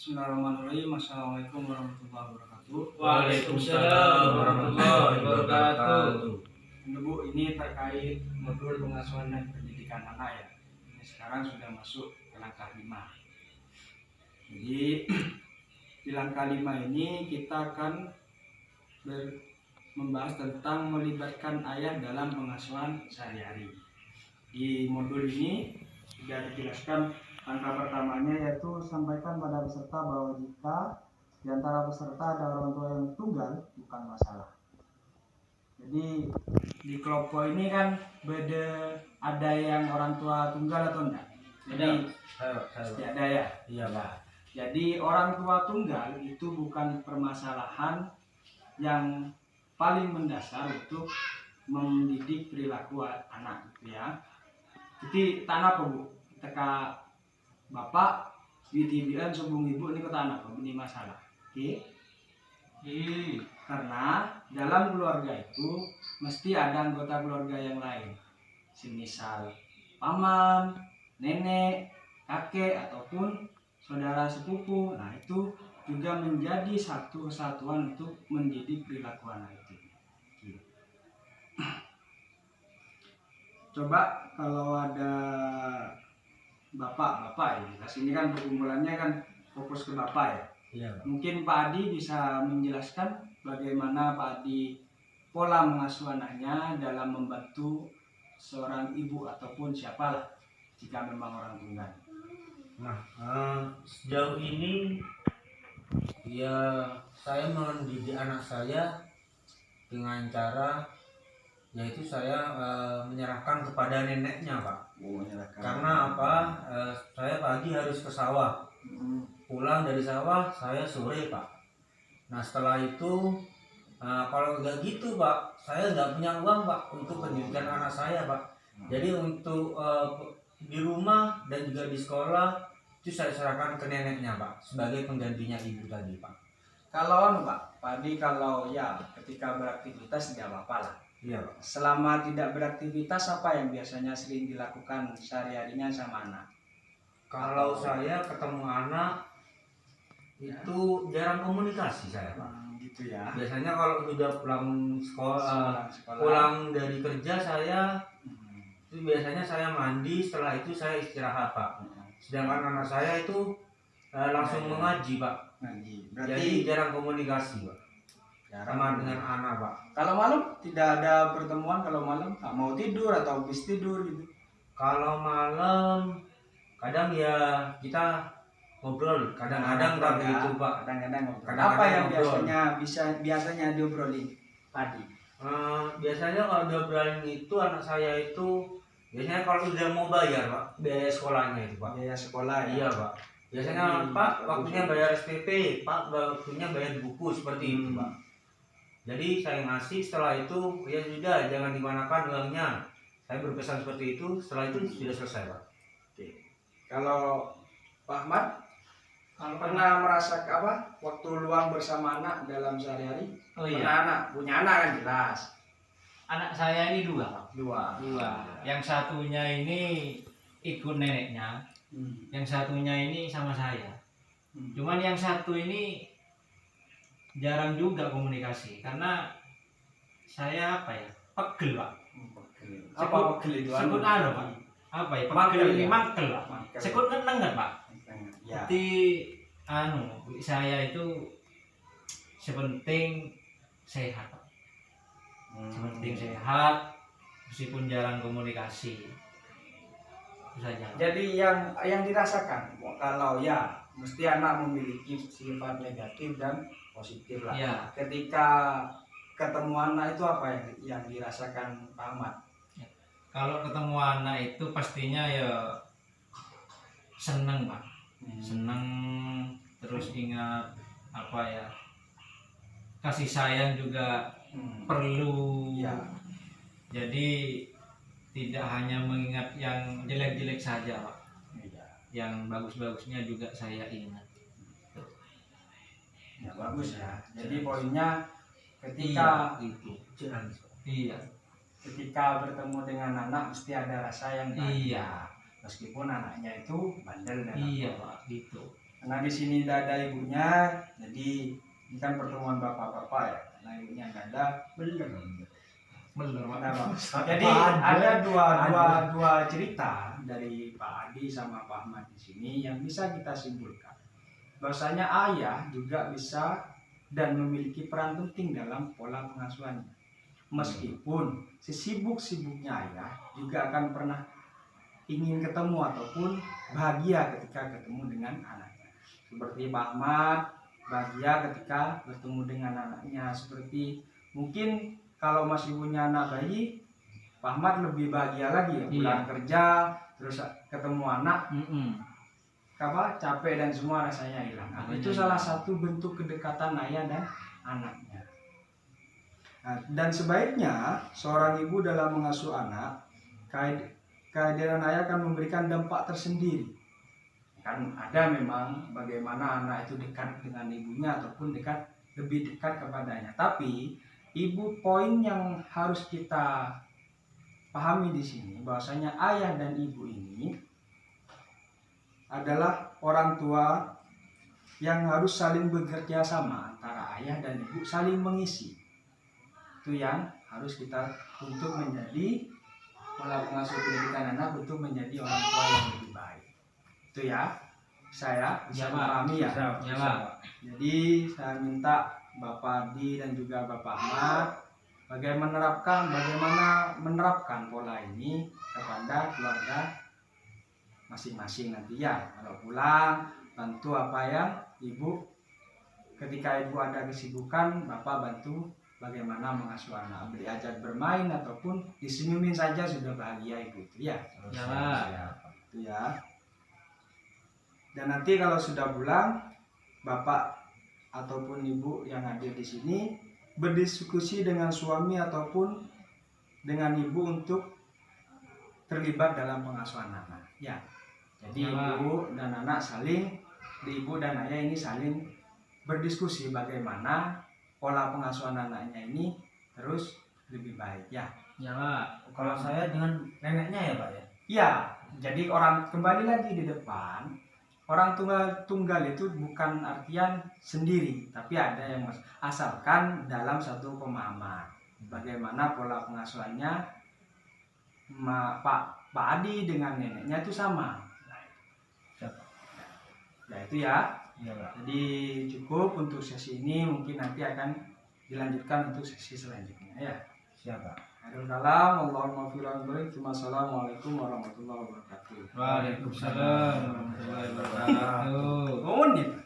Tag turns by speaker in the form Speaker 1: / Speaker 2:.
Speaker 1: Bismillahirrahmanirrahim. Assalamualaikum warahmatullahi wabarakatuh.
Speaker 2: Waalaikumsalam warahmatullahi wabarakatuh.
Speaker 1: Bu, ini terkait modul pengasuhan dan pendidikan anak ya. Ini sekarang sudah masuk ke langkah 5. Jadi di langkah 5 ini kita akan membahas tentang melibatkan ayah dalam pengasuhan sehari-hari. Di modul ini sudah dijelaskan langkah pertamanya, yaitu sampaikan pada peserta bahwa jika di antara peserta ada orang tua yang tunggal bukan masalah. Jadi di kelompok ini kan beda, ada yang orang tua tunggal atau enggak? Jadi pasti ada ya.
Speaker 2: Iya Pak.
Speaker 1: Jadi orang tua tunggal itu bukan permasalahan yang paling mendasar untuk mendidik perilaku anak gitu ya. Jadi tanah apa Bu? Ketika bapak dididikan sebelum ibu ini kata anak ini masalah. Oke? Karena dalam keluarga itu mesti ada anggota keluarga yang lain, semisal paman, nenek, kakek ataupun saudara sepupu. Nah itu juga menjadi satu kesatuan untuk mendidik perilaku anak itu. Coba kalau ada bapak ya, di sini kan perkumpulannya kan fokus ke bapak ya.
Speaker 2: Iya.
Speaker 1: Mungkin Pak Adi bisa menjelaskan bagaimana Pak Adi pola mengasuh anaknya dalam membantu seorang ibu ataupun siapalah jika memang orang tunggal.
Speaker 2: Nah, sejauh ini ya saya mendidik anak saya dengan cara yaitu saya menyerahkan kepada neneknya Pak. Karena apa? Saya pagi harus ke sawah. Pulang dari sawah saya sore Pak. Nah setelah itu kalau nggak gitu Pak, saya nggak punya uang Pak untuk pendidikan anak saya Pak. Jadi untuk di rumah dan juga di sekolah itu saya serahkan ke neneknya Pak sebagai penggantinya ibu tadi Pak.
Speaker 1: Kalau Pak Adi kalau ya ketika beraktivitas tidak apa-apa lah.
Speaker 2: Iya Pak.
Speaker 1: Selama tidak beraktivitas apa yang biasanya sering dilakukan sehari-harinya sama anak?
Speaker 2: Kalau saya ketemu anak itu jarang komunikasi saya Pak.
Speaker 1: Gitu ya.
Speaker 2: Biasanya kalau sudah pulang sekolah, pulang dari kerja saya itu biasanya saya mandi, setelah itu saya istirahat Pak. Sedangkan anak saya itu langsung mengaji Pak. Jadi jarang komunikasi Pak. Sama dengan anak Pak.
Speaker 1: Kalau malam tidak ada pertemuan, kalau malam mau tidur atau habis tidur gitu.
Speaker 2: Kalau malam kadang ya kita ngobrol, kadang-kadang Pak begitu Pak.
Speaker 1: Kadang-kadang ngobrol.
Speaker 2: Kadang-kadang
Speaker 1: Apa yang
Speaker 2: ngobrol.
Speaker 1: biasanya diobrolin tadi?
Speaker 2: Biasanya kalau diobrolin itu anak saya itu biasanya kalau udah mau bayar Pak, biaya sekolahnya itu Pak.
Speaker 1: Biaya sekolah ya.
Speaker 2: Iya Pak. Biasanya Pak waktunya bayar SPP, Pak waktunya bayar buku seperti itu Pak. Jadi saya ngasih, setelah itu ya sudah jangan dimanakan uangnya. Saya berpesan seperti itu, setelah itu sudah selesai Pak.
Speaker 1: Oke. Kalau Pak Ahmad pernah merasa waktu luang bersama anak dalam sehari-hari?
Speaker 3: Oh iya.
Speaker 1: Punya anak kan jelas.
Speaker 3: Anak saya ini dua.
Speaker 1: Dua.
Speaker 3: Yang satunya ini ikut neneknya, yang satunya ini sama saya. Cuman yang satu ini jarang juga komunikasi karena saya pegel Pak.
Speaker 1: Apa pegel itu?
Speaker 3: Sekut Pak. Pegel ini mangkel Pak. Sekut ngeneng kan Pak.
Speaker 1: Ya.
Speaker 3: Jadi saya itu sepenting sehat Pak. Sepenting sehat meskipun jarang komunikasi. Itu saja.
Speaker 1: Jadi yang dirasakan kalau ya mesti anak memiliki sifat negatif dan positif lah.
Speaker 3: Ya.
Speaker 1: Ketika ketemu anak itu apa yang dirasakan Pak Ahmad?
Speaker 3: Ya. Kalau ketemu anak itu pastinya ya seneng Pak. Seneng, terus ingat kasih sayang juga perlu
Speaker 1: ya.
Speaker 3: Jadi tidak hanya mengingat yang jelek-jelek saja Pak, yang bagus-bagusnya juga saya ingat.
Speaker 1: Ya bagus ya. Jadi poinnya ketika ketika bertemu dengan anak mesti ada rasa yang bahagia. Meskipun anaknya itu bandel dan
Speaker 3: Iya Pak, gitu.
Speaker 1: Karena di sini tidak ada ibunya, jadi ini kan pertemuan bapak-bapak ya. Karena ibunya nggak ada,
Speaker 3: Belum.
Speaker 1: jadi ada dua cerita dari Pak Adi sama Pak Ahmad di sini yang bisa kita simpulkan. Bahwasanya ayah juga bisa dan memiliki peran penting dalam pola pengasuhannya. Meskipun sesibuk-sibuknya ayah juga akan pernah ingin ketemu ataupun bahagia ketika ketemu dengan anaknya. Seperti Pak Ahmad bahagia ketika bertemu dengan anaknya. Seperti mungkin kalau masih punya anak bayi, Pak Ahmad lebih bahagia lagi ya, pulang kerja terus ketemu anak, capek dan semua rasanya hilang. Nah, itu salah satu bentuk kedekatan ayah dan anaknya. Nah, dan sebaiknya seorang ibu dalam mengasuh anak, kehadiran ayah akan memberikan dampak tersendiri. Kan ada memang bagaimana anak itu dekat dengan ibunya ataupun lebih dekat kepadanya. Tapi poin yang harus kita pahami di sini bahwasanya ayah dan ibu ini adalah orang tua yang harus saling bekerja sama, antara ayah dan ibu saling mengisi. Itu yang harus kita untuk menjadi pola pengasuh pendidikan anak, untuk menjadi orang tua yang lebih baik. Itu ya, saya bisa memahami ya. Jadi saya minta Bapak Adi dan juga Bapak Ahmad bagaimana menerapkan pola ini kepada keluarga masing-masing nanti ya. Kalau pulang bantu apa yang ibu, ketika ibu ada kesibukan, Bapak bantu bagaimana mengasuh anak, beli ajak bermain ataupun disenyumin saja sudah bahagia ibu itu ya. Itu ya. Dan nanti kalau sudah pulang, Bapak ataupun ibu yang hadir di sini berdiskusi dengan suami ataupun dengan ibu untuk terlibat dalam pengasuhan anak. Ya. Jadi ibu dan anak ibu dan ayah ini saling berdiskusi bagaimana pola pengasuhan anaknya ini terus lebih baik ya.
Speaker 2: Ya Pak. Kalau saya dengan neneknya ya Pak ya.
Speaker 1: Iya. Jadi kembali lagi di depan, orang tunggal itu bukan artian sendiri, tapi ada yang asalkan dalam satu pemahaman bagaimana pola pengasuhannya Pak Adi dengan neneknya itu sama. Ya itu ya. Jadi cukup untuk sesi ini, mungkin nanti akan dilanjutkan untuk sesi selanjutnya ya.
Speaker 2: Siapa?
Speaker 1: Assalamualaikum warahmatullahi wabarakatuh.
Speaker 3: Waalaikumsalam warahmatullahi wabarakatuh.